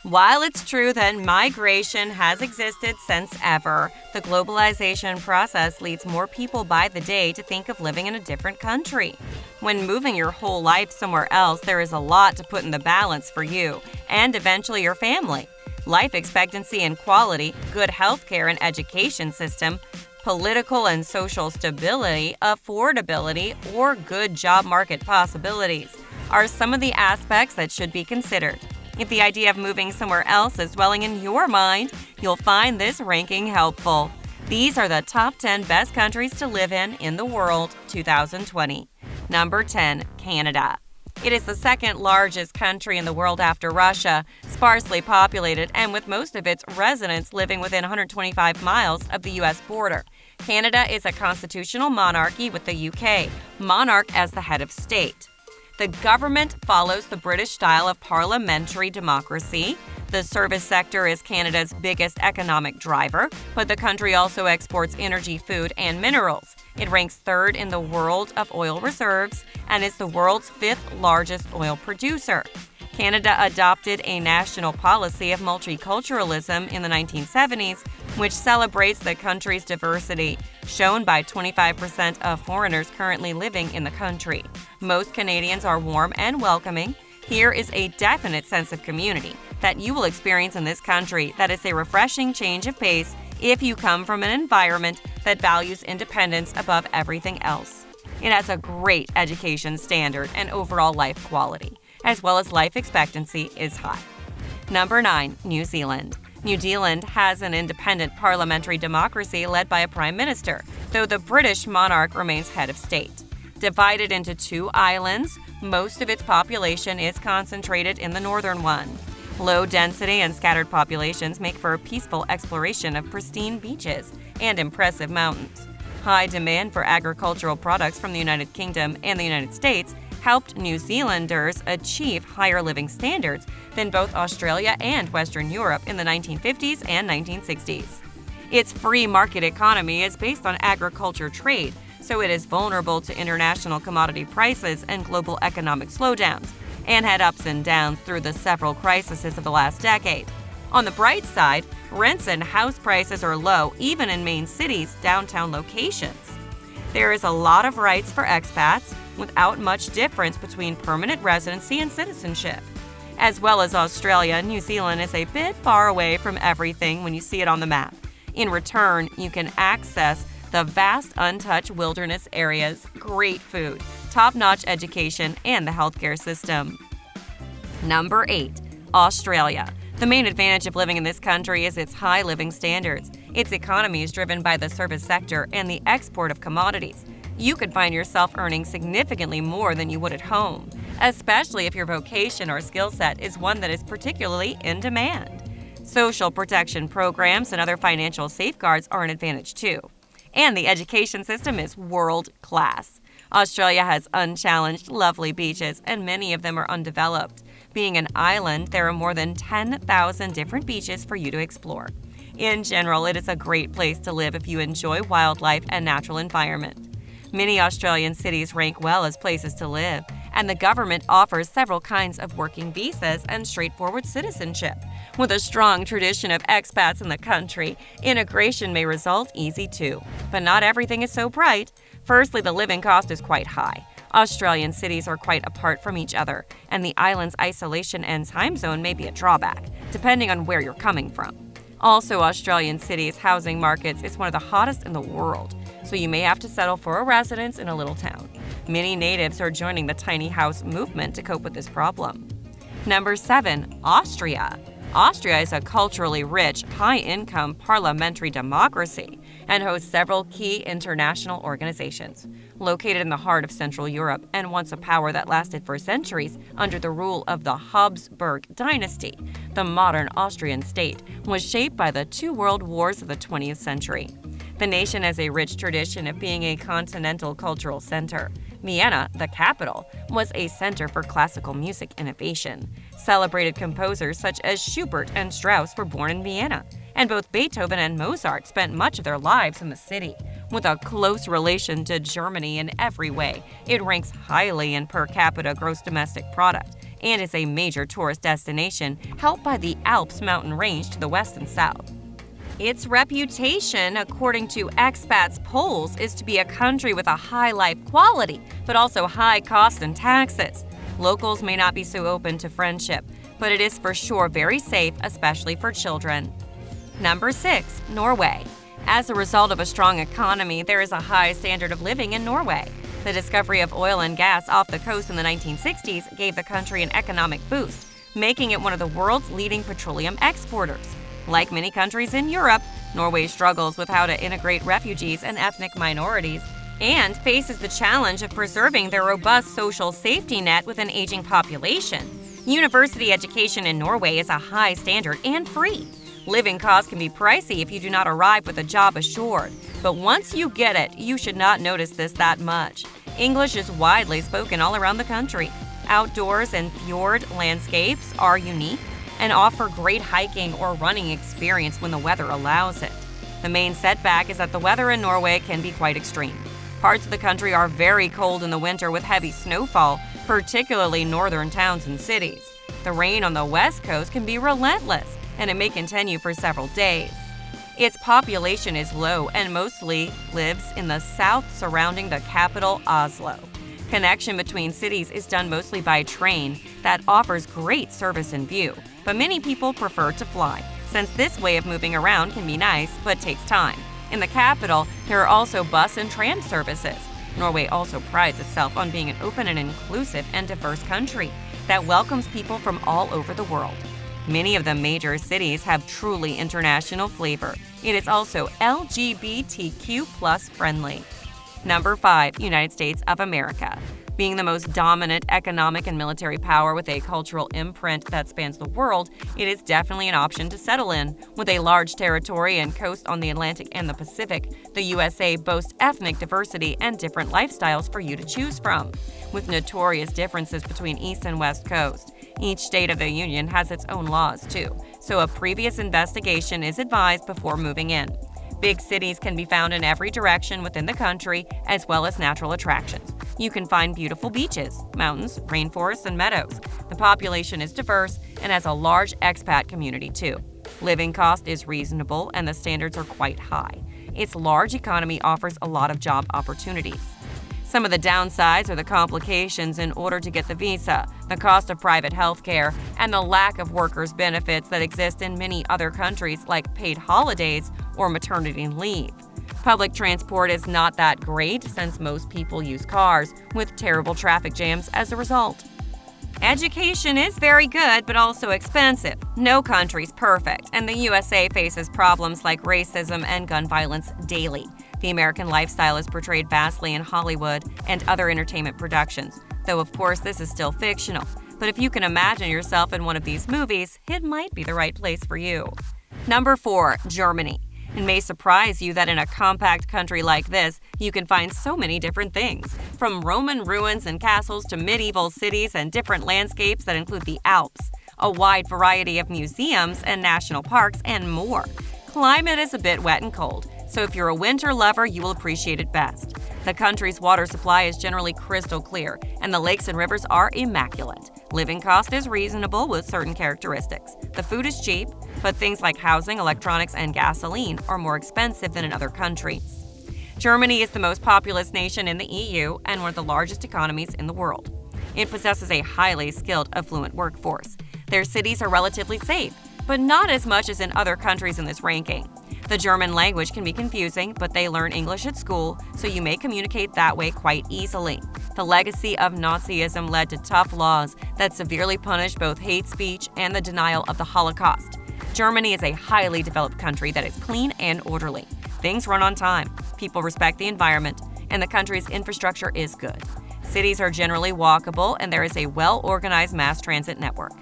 While it's true that migration has existed since ever, the globalization process leads more people by the day to think of living in a different country. When moving your whole life somewhere else, there is a lot to put in the balance for you and eventually your family. Life expectancy and quality, good healthcare and education system, political and social stability, affordability, or good job market possibilities are some of the aspects that should be considered. If the idea of moving somewhere else is dwelling in your mind, you'll find this ranking helpful. These are the top 10 best countries to live in the world, 2020. Number 10, Canada. It is the second largest country in the world after Russia, sparsely populated and with most of its residents living within 125 miles of the U.S. border. Canada is a constitutional monarchy with the UK monarch as the head of state. The government follows the British style of parliamentary democracy. The service sector is Canada's biggest economic driver, but the country also exports energy, food, and minerals. It ranks third in the world of oil reserves and is the world's fifth largest oil producer. Canada adopted a national policy of multiculturalism in the 1970s, which celebrates the country's diversity, shown by 25% of foreigners currently living in the country. Most Canadians are warm and welcoming. Here is a definite sense of community that you will experience in this country that is a refreshing change of pace if you come from an environment that values independence above everything else. It has a great education standard and overall life quality, as well as life expectancy is high. Number 9, New Zealand. New Zealand has an independent parliamentary democracy led by a prime minister, though the British monarch remains head of state. Divided into 2 islands, most of its population is concentrated in the northern one. Low density and scattered populations make for a peaceful exploration of pristine beaches and impressive mountains. High demand for agricultural products from the United Kingdom and the United States helped New Zealanders achieve higher living standards than both Australia and Western Europe in the 1950s and 1960s. Its free market economy is based on agriculture trade, so it is vulnerable to international commodity prices and global economic slowdowns, and had ups and downs through the several crises of the last decade. On the bright side, rents and house prices are low even in main cities' downtown locations. There is a lot of rights for expats, without much difference between permanent residency and citizenship. As well as Australia, New Zealand is a bit far away from everything when you see it on the map. In return, you can access the vast untouched wilderness areas, great food, top-notch education, and the healthcare system. Number 8, Australia. The main advantage of living in this country is its high living standards. Its economy is driven by the service sector and the export of commodities. You could find yourself earning significantly more than you would at home, especially if your vocation or skill set is one that is particularly in demand. Social protection programs and other financial safeguards are an advantage too. And the education system is world-class. Australia has unchallenged, lovely beaches, and many of them are undeveloped. Being an island, there are more than 10,000 different beaches for you to explore. In general, it is a great place to live if you enjoy wildlife and natural environment. Many Australian cities rank well as places to live, and the government offers several kinds of working visas and straightforward citizenship. With a strong tradition of expats in the country, integration may result easy too. But not everything is so bright. Firstly, the living cost is quite high. Australian cities are quite apart from each other, and the island's isolation and time zone may be a drawback, depending on where you're coming from. Also, Australian cities' housing markets is one of the hottest in the world, so you may have to settle for a residence in a little town. Many natives are joining the tiny house movement to cope with this problem. Number 7, Austria. Austria is a culturally rich, high-income parliamentary democracy and hosts several key international organizations. Located in the heart of Central Europe and once a power that lasted for centuries under the rule of the Habsburg dynasty, the modern Austrian state was shaped by the 2 world wars of the 20th century. The nation has a rich tradition of being a continental cultural center. Vienna, the capital, was a center for classical music innovation. Celebrated composers such as Schubert and Strauss were born in Vienna, and both Beethoven and Mozart spent much of their lives in the city. With a close relation to Germany in every way, it ranks highly in per capita gross domestic product and is a major tourist destination, helped by the Alps mountain range to the west and south. Its reputation, according to expats polls, is to be a country with a high life quality, but also high costs and taxes. Locals may not be so open to friendship, but it is for sure very safe, especially for children. Number 6. Norway. As a result of a strong economy, there is a high standard of living in Norway. The discovery of oil and gas off the coast in the 1960s gave the country an economic boost, making it one of the world's leading petroleum exporters. Like many countries in Europe, Norway struggles with how to integrate refugees and ethnic minorities and faces the challenge of preserving their robust social safety net with an aging population. University education in Norway is a high standard and free. Living costs can be pricey if you do not arrive with a job assured, but once you get it, you should not notice this that much. English is widely spoken all around the country. Outdoors and fjord landscapes are unique and offer great hiking or running experience when the weather allows it. The main setback is that the weather in Norway can be quite extreme. Parts of the country are very cold in the winter with heavy snowfall, particularly northern towns and cities. The rain on the west coast can be relentless, and it may continue for several days. Its population is low and mostly lives in the south surrounding the capital, Oslo. Connection between cities is done mostly by train that offers great service and view, but many people prefer to fly, since this way of moving around can be nice but takes time. In the capital, there are also bus and tram services. Norway also prides itself on being an open and inclusive and diverse country that welcomes people from all over the world. Many of the major cities have truly international flavor. It is also LGBTQ+ friendly. Number 5. United States of America. Being the most dominant economic and military power with a cultural imprint that spans the world, it is definitely an option to settle in. With a large territory and coast on the Atlantic and the Pacific, the USA boasts ethnic diversity and different lifestyles for you to choose from. With notorious differences between East and West Coast, each state of the Union has its own laws too, so a previous investigation is advised before moving in. Big cities can be found in every direction within the country, as well as natural attractions. You can find beautiful beaches, mountains, rainforests, and meadows. The population is diverse and has a large expat community too. Living cost is reasonable and the standards are quite high. Its large economy offers a lot of job opportunities. Some of the downsides are the complications in order to get the visa, the cost of private health care, and the lack of workers' benefits that exist in many other countries like paid holidays or maternity leave. Public transport is not that great since most people use cars, with terrible traffic jams as a result. Education is very good but also expensive. No country's perfect, and the USA faces problems like racism and gun violence daily. The American lifestyle is portrayed vastly in Hollywood and other entertainment productions, though of course this is still fictional. But if you can imagine yourself in one of these movies, it might be the right place for you. Number 4. Germany. It may surprise you that in a compact country like this, you can find so many different things, from Roman ruins and castles to medieval cities and different landscapes that include the Alps, a wide variety of museums and national parks, and more. Climate is a bit wet and cold, so if you're a winter lover, you will appreciate it best. The country's water supply is generally crystal clear, and the lakes and rivers are immaculate. Living cost is reasonable with certain characteristics. The food is cheap, but things like housing, electronics, and gasoline are more expensive than in other countries. Germany is the most populous nation in the EU and one of the largest economies in the world. It possesses a highly skilled, affluent workforce. Their cities are relatively safe, but not as much as in other countries in this ranking. The German language can be confusing, but they learn English at school, so you may communicate that way quite easily. The legacy of Nazism led to tough laws that severely punish both hate speech and the denial of the Holocaust. Germany is a highly developed country that is clean and orderly. Things run on time, people respect the environment, and the country's infrastructure is good. Cities are generally walkable, and there is a well-organized mass transit network.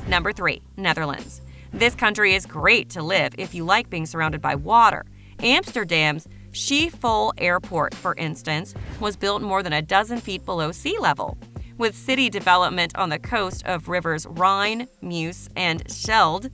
Number 3. Netherlands. This country is great to live if you like being surrounded by water. Amsterdam's Schiphol Airport, for instance, was built more than a dozen feet below sea level. With city development on the coast of rivers Rhine, Meuse, and Schelde,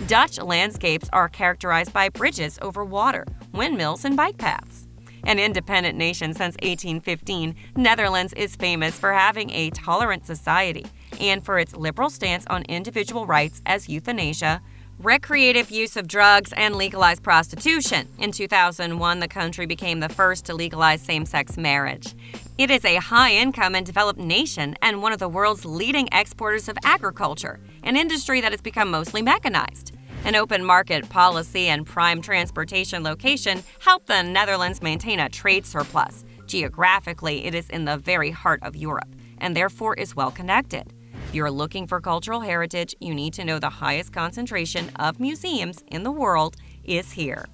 Dutch landscapes are characterized by bridges over water, windmills, and bike paths. An independent nation since 1815, Netherlands is famous for having a tolerant society and for its liberal stance on individual rights as euthanasia, recreative use of drugs, and legalized prostitution. In 2001, the country became the first to legalize same-sex marriage. It is a high-income and developed nation and one of the world's leading exporters of agriculture, an industry that has become mostly mechanized. An open market policy and prime transportation location help the Netherlands maintain a trade surplus. Geographically, it is in the very heart of Europe, and therefore is well connected. If you're looking for cultural heritage, you need to know the highest concentration of museums in the world is here.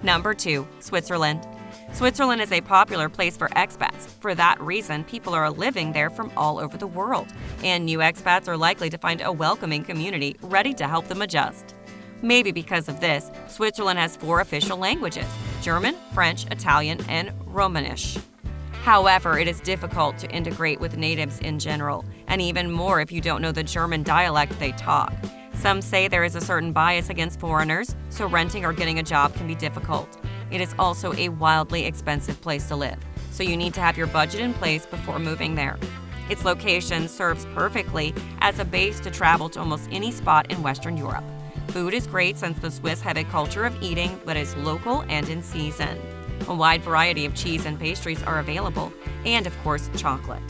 Number 2, Switzerland. Switzerland is a popular place for expats. For that reason, people are living there from all over the world, and new expats are likely to find a welcoming community ready to help them adjust. Maybe because of this, Switzerland has 4 official languages: German, French, Italian, and Romanish. However, it is difficult to integrate with natives in general, and even more if you don't know the German dialect they talk. Some say there is a certain bias against foreigners, so renting or getting a job can be difficult. It is also a wildly expensive place to live, so you need to have your budget in place before moving there. Its location serves perfectly as a base to travel to almost any spot in Western Europe. Food is great since the Swiss have a culture of eating that is local and in season. A wide variety of cheese and pastries are available, and of course, chocolate.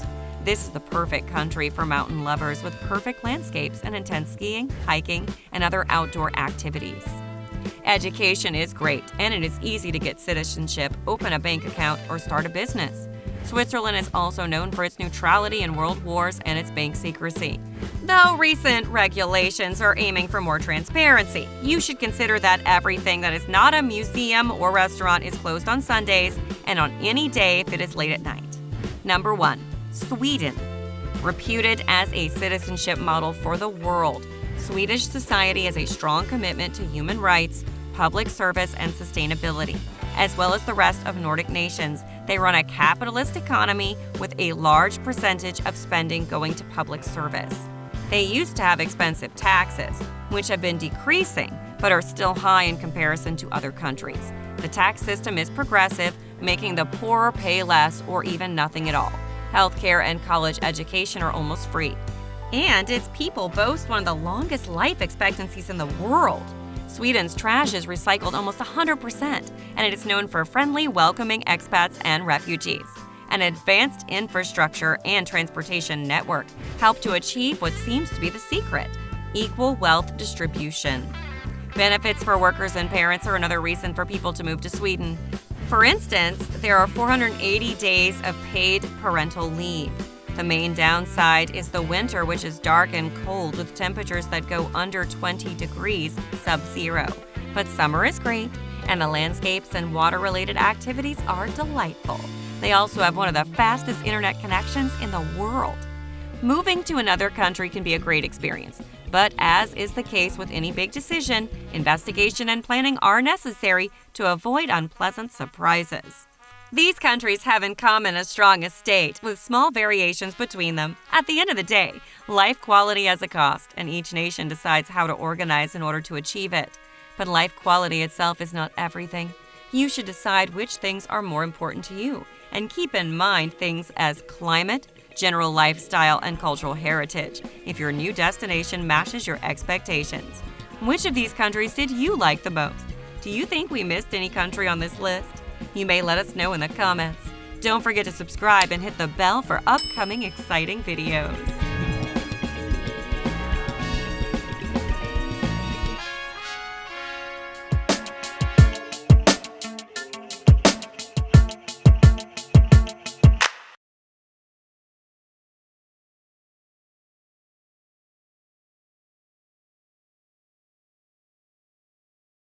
This is the perfect country for mountain lovers with perfect landscapes and intense skiing, hiking, and other outdoor activities. Education is great, and it is easy to get citizenship, open a bank account, or start a business. Switzerland is also known for its neutrality in world wars and its bank secrecy. Though recent regulations are aiming for more transparency, you should consider that everything that is not a museum or restaurant is closed on Sundays and on any day if it is late at night. Number 1, Sweden. Reputed as a citizenship model for the world, Swedish society has a strong commitment to human rights, public service, and sustainability. As well as the rest of Nordic nations, they run a capitalist economy with a large percentage of spending going to public service. They used to have expensive taxes, which have been decreasing, but are still high in comparison to other countries. The tax system is progressive, making the poorer pay less or even nothing at all. Healthcare and college education are almost free. And its people boast one of the longest life expectancies in the world. Sweden's trash is recycled almost 100%, and it is known for friendly, welcoming expats and refugees. An advanced infrastructure and transportation network help to achieve what seems to be the secret: equal wealth distribution. Benefits for workers and parents are another reason for people to move to Sweden. For instance, there are 480 days of paid parental leave. The main downside is the winter, which is dark and cold with temperatures that go under 20 degrees sub-zero. But summer is great, and the landscapes and water-related activities are delightful. They also have one of the fastest internet connections in the world. Moving to another country can be a great experience, but as is the case with any big decision, investigation and planning are necessary to avoid unpleasant surprises. These countries have in common a strong estate, with small variations between them. At the end of the day, life quality has a cost, and each nation decides how to organize in order to achieve it. But life quality itself is not everything. You should decide which things are more important to you, and keep in mind things as climate, general lifestyle, and cultural heritage, if your new destination matches your expectations. Which of these countries did you like the most? Do you think we missed any country on this list? You may let us know in the comments. Don't forget to subscribe and hit the bell for upcoming exciting videos.